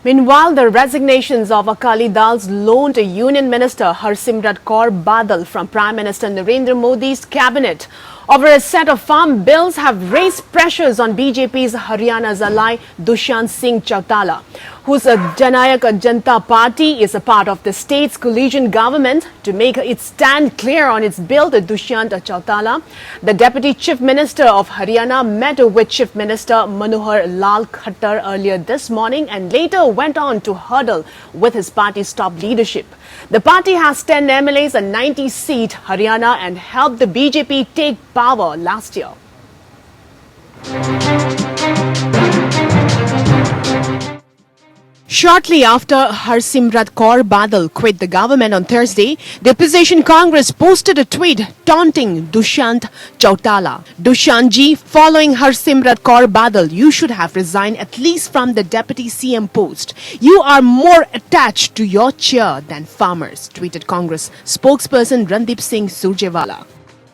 Meanwhile, the resignations of Akali Dal's lone Union Minister Harsimrat Kaur Badal from Prime Minister Narendra Modi's cabinet over a set of farm bills have raised pressures on BJP's Haryana's ally Dushyant Singh Chautala, whose Janayak Janata Party is a part of the state's coalition government. To make its stand clear on its bill, Dushyant Chautala, the Deputy Chief Minister of Haryana, met with Chief Minister Manohar Lal Khattar earlier this morning and later went on to hurdle with his party's top leadership. The party has 10 MLAs and 90 seat Haryana and helped the BJP take power last year. Shortly after Harsimrat Kaur Badal quit the government on Thursday, the opposition Congress posted a tweet taunting Dushyant Chautala. Dushyant ji, following Harsimrat Kaur Badal, you should have resigned at least from the Deputy CM post. You are more attached to your chair than farmers, tweeted Congress spokesperson Randeep Singh Surjewala.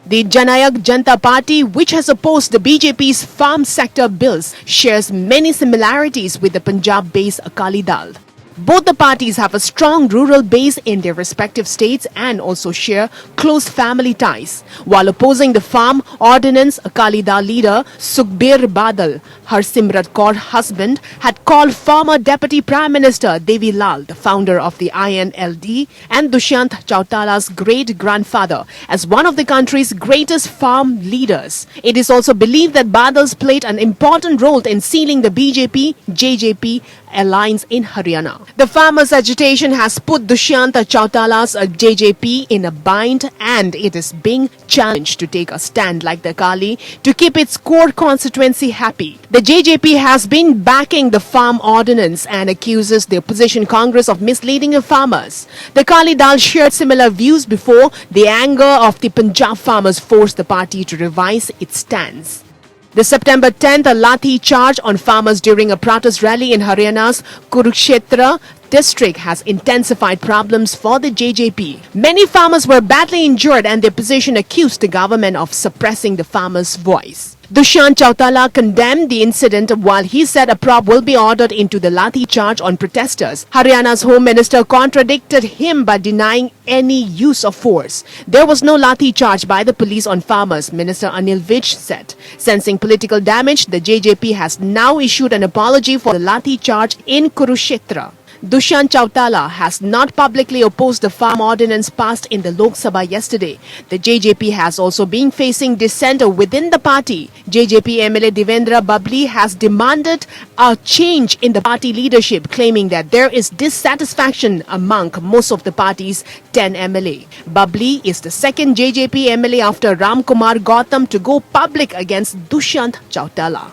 The Janayak Janata Party, which has opposed the BJP's farm sector bills, shares many similarities with the Punjab-based Akali Dal. Both the parties have a strong rural base in their respective states and also share close family ties. While opposing the farm ordinance, Akali Dal leader Sukhbir Badal, Harsimrat Kaur's husband, had called former Deputy Prime Minister Devi Lal, the founder of the INLD, and Dushyant Chautala's great-grandfather, as one of the country's greatest farm leaders. It is also believed that Badals played an important role in sealing the BJP-JJP alliance in Haryana. The farmers' agitation has put Dushyant Chautala's JJP in a bind, and it is being challenged to take a stand like the Akali to keep its core constituency happy. The JJP has been backing the farm ordinance and accuses the opposition Congress of misleading the farmers. The Akali Dal shared similar views before the anger of the Punjab farmers forced the party to revise its stance. The September 10th lathi charge on farmers during a protest rally in Haryana's Kurukshetra district has intensified problems for the JJP. Many farmers were badly injured and the opposition accused the government of suppressing the farmers' voice. Dushyant Chautala condemned the incident while he said a probe will be ordered into the lathi charge on protesters. Haryana's Home Minister contradicted him by denying any use of force. There was no lathi charge by the police on farmers, Minister Anil Vij said. Sensing political damage, the JJP has now issued an apology for the lathi charge in Kurukshetra. Dushyant Chautala has not publicly opposed the farm ordinance passed in the Lok Sabha yesterday. The JJP has also been facing dissent within the party. JJP MLA Devendra Babli has demanded a change in the party leadership, claiming that there is dissatisfaction among most of the party's 10 MLA. Babli is the second JJP MLA after Ram Kumar Gautam to go public against Dushyant Chautala.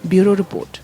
Bureau Report.